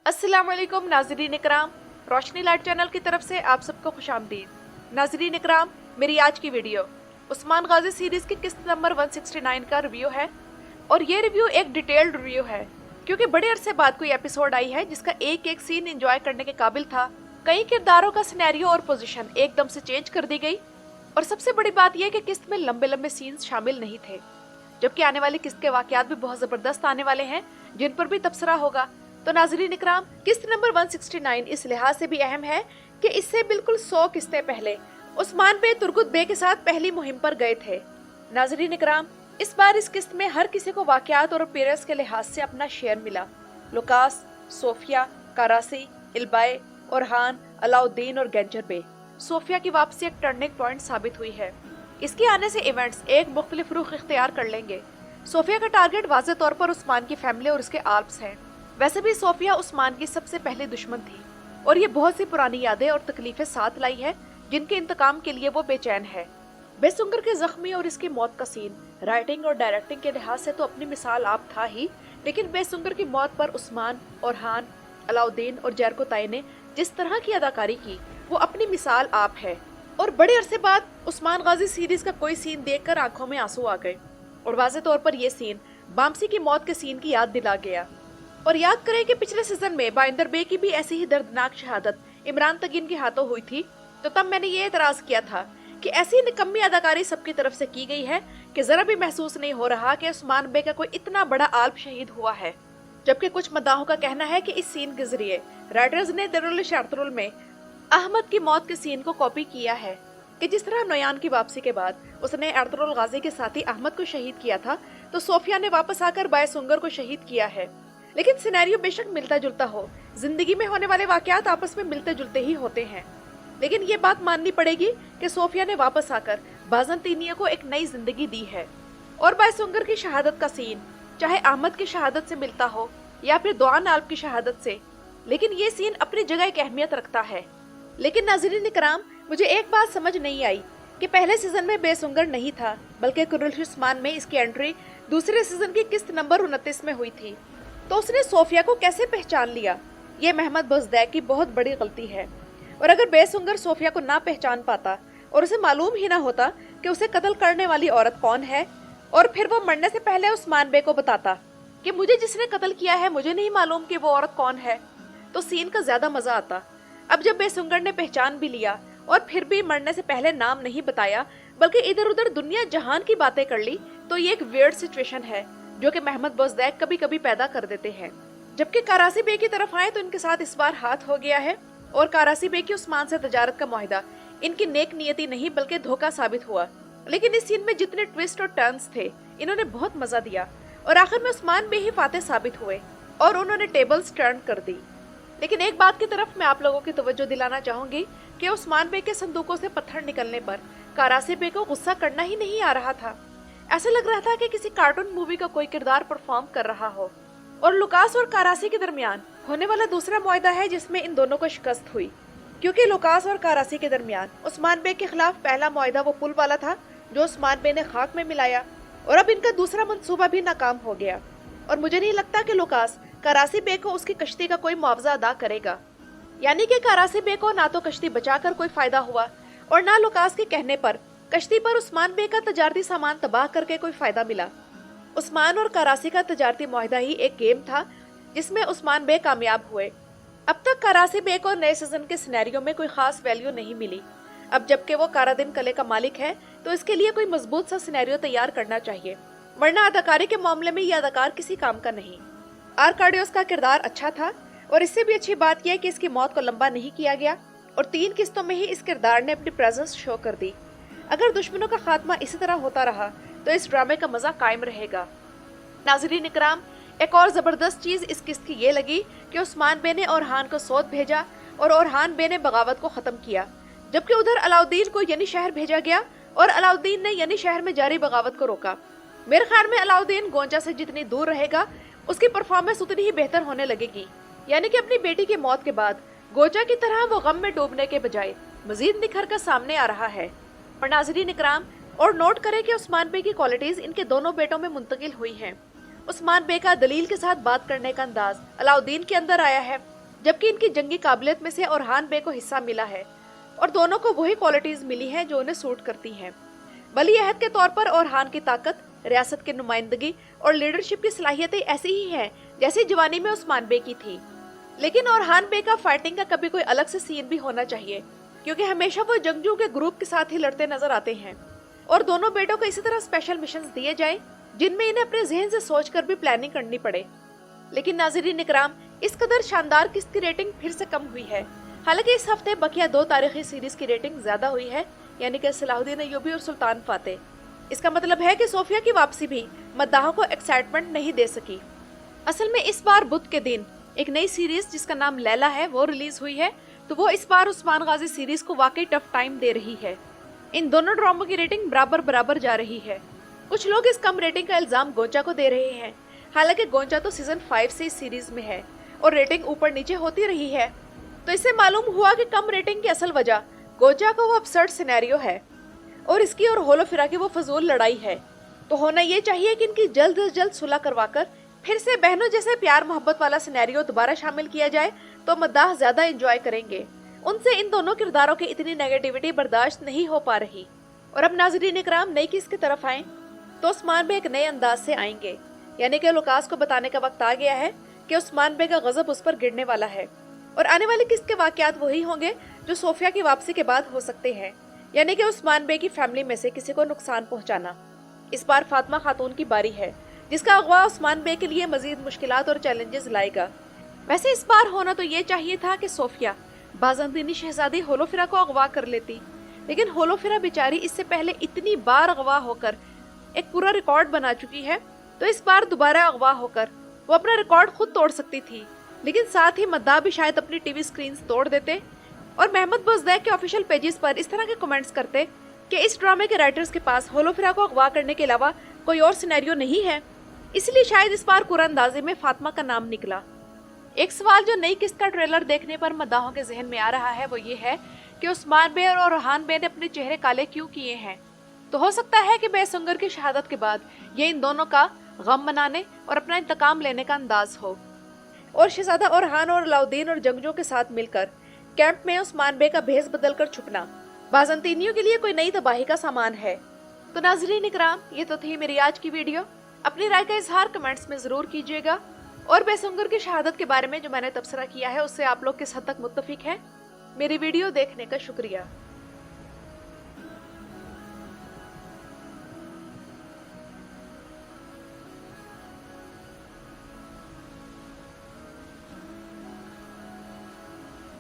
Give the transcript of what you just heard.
अस्सलाम वालेकुम नाज़रीन इकराम, रोशनी लाइट चैनल की तरफ से आप सबको खुशामदीद। नाज़रीन इकराम, मेरी आज की वीडियो उस्मान गाजी सीरीज़ की किस्त नंबर 169 का रिव्यू है और ये रिव्यू एक डिटेल्ड रिव्यू है क्योंकि बड़े अरसे बाद कोई एपिसोड आई है जिसका एक एक सीन एंजॉय करने के काबिल था। कई किरदारों का सिनेरियो और पोजीशन एकदम से चेंज कर दी गई और सबसे बड़ी बात यह कि किस्त में लंबे लंबे सीन्स शामिल नहीं थे, जबकि आने वाली किस्त के वाकयात भी बहुत ज़बरदस्त आने वाले हैं जिन पर भी तबसरा होगा। तो नाज़रीन इकराम, किस्त नंबर 169 इस लिहाज से भी अहम है कि इससे बिल्कुल 100 किस्तें पहले उस्मान बे तुर्गुत बे के साथ पहली मुहिम पर गए थे। नाज़रीन इकराम, इस बार इस किस्त में हर किसी को वाकयात और अपीयरेंस के लिहाज से अपना शेयर मिला। लुकास, सोफिया, कारासी, इल्बाए, ओरहान, अलाउद्दीन और गैंजर बे। सोफिया की वापसी एक टर्निंग पॉइंट साबित हुई है। इसके आने से इवेंट्स एक मुख्तलिफ रुख इख्तियार कर लेंगे। सोफिया का टारगेट वाज़ेह तौर पर उस्मान की फैमिली और उसके आल्प्स है। वैसे भी सोफिया उस्मान की सबसे पहली दुश्मन थी और ये बहुत सी पुरानी यादें और तकलीफें साथ लाई है जिनके इंतकाम के लिए वो बेचैन है। बेसुंगर के जख्मी और इसकी मौत का सीन राइटिंग और डायरेक्टिंग के लिहाज से तो अपनी मिसाल आप था ही, लेकिन बेसुंगर की मौत पर उस्मान, ओरहान, अलाउद्दीन और जैरको ताई ने जिस तरह की अदाकारी की वो अपनी मिसाल आप है। और बड़े अरसे बाद उस्मान गाजी सीरीज का कोई सीन देखकर आंखों में आंसू आ गए और वाज़ेह तौर पर यह सीन बामसी की मौत के सीन की याद दिला गया। और याद करें कि पिछले सीजन में बाइंदर बे की भी ऐसी ही दर्दनाक शहादत इमरान तगीन के हाथों हुई थी, तो तब मैंने ये एतराज किया था कि ऐसी निकम्मी अदाकारी सबकी तरफ से की गई है कि जरा भी महसूस नहीं हो रहा कि उस्मान बे का कोई इतना बड़ा आल्प शहीद हुआ है। जबकि कुछ मद्दाहों का कहना है कि इस सीन के जरिए राइटर्स ने दरुल शर्तुल में अहमद की मौत के सीन को कॉपी किया है कि जिस तरह नोयान की वापसी के बाद उसने अर्तुगरुल गाजी के साथी अहमद को शहीद किया था, तो सोफिया ने वापस आकर बायसुंगर को शहीद किया है। लेकिन सिनेरियो बेशक मिलता जुलता हो, जिंदगी में होने वाले वाकयात आपस में मिलते जुलते ही होते हैं, लेकिन ये बात माननी पड़ेगी कि सोफिया ने वापस आकर बाज़ंतीनिया को एक नई जिंदगी दी है। और बायसुंगर की शहादत का सीन चाहे अहमद की शहादत से मिलता हो या फिर दोआन आल्प की शहादत से, लेकिन ये सीन अपनी जगह एक अहमियत रखता है। लेकिन नाज़रीन इकराम, मुझे एक बात समझ नहीं आई कि पहले सीजन में बेसुंगर नहीं था बल्कि कुर्रश उस्मान में इसकी एंट्री दूसरे सीजन की किस्त नंबर 29 में हुई थी, तो उसने सोफिया को कैसे पहचान लिया? ये महमद बोज़दैक की बहुत बड़ी गलती है। और अगर बेसुंगर सोफिया को ना पहचान पाता और उसे मालूम ही ना होता कि उसे कत्ल करने वाली औरत कौन है, और फिर वो मरने से पहले उस्मान बे को बताता कि मुझे जिसने कत्ल किया है मुझे नहीं मालूम कि वो औरत कौन है, तो सीन का ज्यादा मजा आता। अब जब बेसुंगर ने पहचान भी लिया और फिर भी मरने से पहले नाम नहीं बताया बल्कि इधर उधर दुनिया जहान की बातें कर ली, तो ये एक वियर्ड सिचुएशन है जो कि महमद बोज़दैक कभी कभी पैदा कर देते हैं। जबकि कारासी बे की तरफ आए तो इनके साथ इस बार हाथ हो गया है और कारासी बे की उस्मान से तजारत का मुआहिदा इनकी नेक नियति नहीं बल्कि धोखा साबित हुआ। लेकिन इस सीन में जितने ट्विस्ट और टर्न्स थे इन्होंने बहुत मजा दिया और आखिर में उस्मान बे ही फातेह साबित हुए और उन्होंने टेबल्स टर्न कर दी। लेकिन एक बात की तरफ मैं आप लोगों की तवज्जो दिलाना चाहूंगी कि उस्मान बे के संदूकों से पत्थर निकलने पर कारासी बे को गुस्सा करना ही नहीं आ रहा था। ऐसा लग रहा था कि किसी कार्टून मूवी का कोई किरदार परफॉर्म कर रहा हो। और लुकास और कारासी के दरमियान होने वाला दूसरा मुआहिदा है जिसमें इन दोनों को शिकस्त हुई, क्योंकि लुकास और कारासी के दरमियान उस्मान बे के खिलाफ पहला मुआहिदा वो पुल वाला था जो उस्मान बे ने खाक में मिलाया, और अब इनका दूसरा मंसूबा भी नाकाम हो गया। और मुझे नहीं लगता कि लुकास कारासी बे को उसकी कश्ती का कोई मुआवजा अदा करेगा, यानी कि कारासी बे को ना तो कश्ती बचाकर कोई फायदा हुआ और ना लुकास के कहने पर कश्ती पर उस्मान बे का तजारती सामान तबाह करके कोई फायदा मिला। उस्मान और कारासी का तजारती मुआहिदा ही एक गेम था जिसमें उस्मान बे कामयाब हुए। अब तक कारासी बे को नए सीजन के सिनेरियो में कोई खास वैल्यू नहीं मिली। अब जबकि वो कारादिन कले का मालिक है तो इसके लिए कोई मजबूत सा सिनेरियो तैयार करना चाहिए, वरना अदाकारी के मामले में ये अदाकार किसी काम का नहीं। आर्काडियोस का किरदार अच्छा था और इससे भी अच्छी बात यह कि इसकी मौत को लंबा नहीं किया गया और 3 किस्तों में ही इस किरदार ने अपनी प्रेजेंस शो कर दी। अगर दुश्मनों का खात्मा इसी तरह होता रहा तो इस ड्रामे का मजा कायम रहेगा। नाज़रीन इकराम, एक और जबरदस्त चीज इस किस्त की ये लगी कि उस्मान बे ने ओरहान को सौद भेजा और ओरहान बे ने बगावत को खत्म किया, जबकि उधर अलाउद्दीन को यनी शहर भेजा गया और अलाउद्दीन ने यनी शहर में जारी बगावत को रोका। मेरे ख्याल में अलाउद्दीन गोंजा से जितनी दूर रहेगा उसकी परफॉर्मेंस उतनी ही बेहतर होने लगेगी, यानी कि अपनी बेटी की मौत के बाद गोंजा की तरह वो गम में डूबने के बजाय मजीद निखर कर सामने आ रहा है। और नाज़रीन इकराम, और नोट करें कि उस्मान बे की क्वालिटीज इनके दोनों बेटों में मुंतकिल हुई हैं। उस्मान बे का दलील के साथ बात करने का अंदाज अलाउद्दीन के अंदर आया है जबकि इनकी जंगी काबिलियत में से औरहान बे को हिस्सा मिला है और दोनों को वही क्वालिटीज मिली हैं जो उन्हें सूट करती हैं। वली अहद के तौर पर औरहान की ताकत, रियासत की नुमाइंदगी और लीडरशिप की सलाहियतें ऐसी ही हैं जैसी जवानी में उस्मान बे की थी। लेकिन औरहान बे का फाइटिंग का कभी कोई अलग से सीन भी होना चाहिए, क्योंकि हमेशा वो जंगजू के ग्रुप के साथ ही लड़ते नजर आते हैं। और दोनों बेटों को इसी तरह स्पेशल मिशंस दिए जाए जिनमें इन्हें अपने जहन से सोचकर भी प्लानिंग करनी पड़े। लेकिन नाज़रीन इकराम, इस कदर शानदार किस्त की रेटिंग फिर से कम हुई है। हालांकि इस हफ्ते बकिया 2 तारीखी सीरीज की रेटिंग ज्यादा हुई है, यानी कि सलाहुद्दीन अय्यूबी और सुल्तान फातेह। इसका मतलब है कि सोफिया की वापसी भी मद्दाहों को एक्साइटमेंट नहीं दे सकी। असल में इस बार बुध के दिन एक नई सीरीज जिसका नाम लैला है वो रिलीज हुई है, तो वो इस बार उस्मान गाजी सीरीज को वाकई टफ टाइम दे रही है। इन दोनों ड्रामों की रेटिंग बराबर जा रही है। कुछ लोग इस कम रेटिंग का इल्जाम गोंचा को दे रहे हैं। हालांकि गोंचा तो सीजन 5 से इस सीरीज में है और रेटिंग ऊपर नीचे होती रही है, तो इससे मालूम हुआ कि कम रेटिंग की असल वजह गोंचा का वो अपसर्ड सिनेरियो है और इसकी और होलोफिरा की वो फजूल लड़ाई है। तो होना ये चाहिए कि इनकी जल्द से जल्द सुलह करवाकर फिर से बहनों जैसे प्यार मोहब्बत वाला सिनेरियो दोबारा शामिल किया जाए, तो मद्दाह ज्यादा एंजॉय करेंगे। उनसे इन दोनों किरदारों की इतनी नेगेटिविटी बर्दाश्त नहीं हो पा रही। और अब नाज़रीन इकराम, नई किस्त की तरफ आएं तो उस्मान बे एक नए अंदाज से आएंगे, यानी कि लुकास को बताने का वक्त आ गया है कि उस्मान बे का गजब उस पर गिरने वाला है और आने वाली किस्त के वाकयात वही होंगे जो सोफिया की वापसी के बाद हो सकते हैं, यानी कि उस्मान बे की फैमिली में से किसी को नुकसान पहुंचाना। इस बार फातिमा खातून की बारी है, जिसका अगवा उस्मान बे के लिए मजीद मुश्किलात और चैलेंजेस लाएगा। वैसे इस बार होना तो ये चाहिए था कि सोफिया बाज़ंतीनी शहजादी होलोफिरा को अगवा कर लेती, लेकिन होलोफिरा बेचारी इससे पहले इतनी बार अगवा होकर एक पूरा रिकॉर्ड बना चुकी है, तो इस बार दोबारा अगवा होकर वो अपना रिकॉर्ड खुद तोड़ सकती थी। लेकिन साथ ही मद्दाह भी शायद अपनी टीवी स्क्रीन तोड़ देते और महमूद बुज़दैक के ऑफिशियल पेजेस पर इस तरह के कमेंट्स करते कि इस ड्रामे के राइटर्स के पास होलोफिरा को अगवा करने के अलावा कोई और सिनेरियो नहीं है, इसलिए शायद इस बार कुरानंदाजी में फातिमा का नाम निकला। एक सवाल जो नई किस्त का ट्रेलर देखने पर मद्दाहों के जहन में आ रहा है वो ये है कि उस्मान बे और औरहान बे ने अपने चेहरे काले क्यों किए हैं। तो हो सकता है कि बेसुंगर की शहादत के बाद ये इन दोनों का गम मनाने और अपना इंतकाम लेने का अंदाज हो, और शहजादा औरहान और अलाउद्दीन और जंगजों के साथ मिलकर कैंप में उस्मान बे का भेस बदल कर छुपना बाज़ंतीनियों के लिए कोई नई तबाही का सामान है। तो नाज़रीन इकराम, ये तो थी मेरी आज की वीडियो। अपनी राय का इजहार कमेंट्स में जरूर कीजिएगा और बेसुंगर की शहादत के बारे में जो मैंने तबसरा किया है उससे आप लोग किस हद तक मुत्तफिक हैं। मेरी वीडियो देखने का शुक्रिया।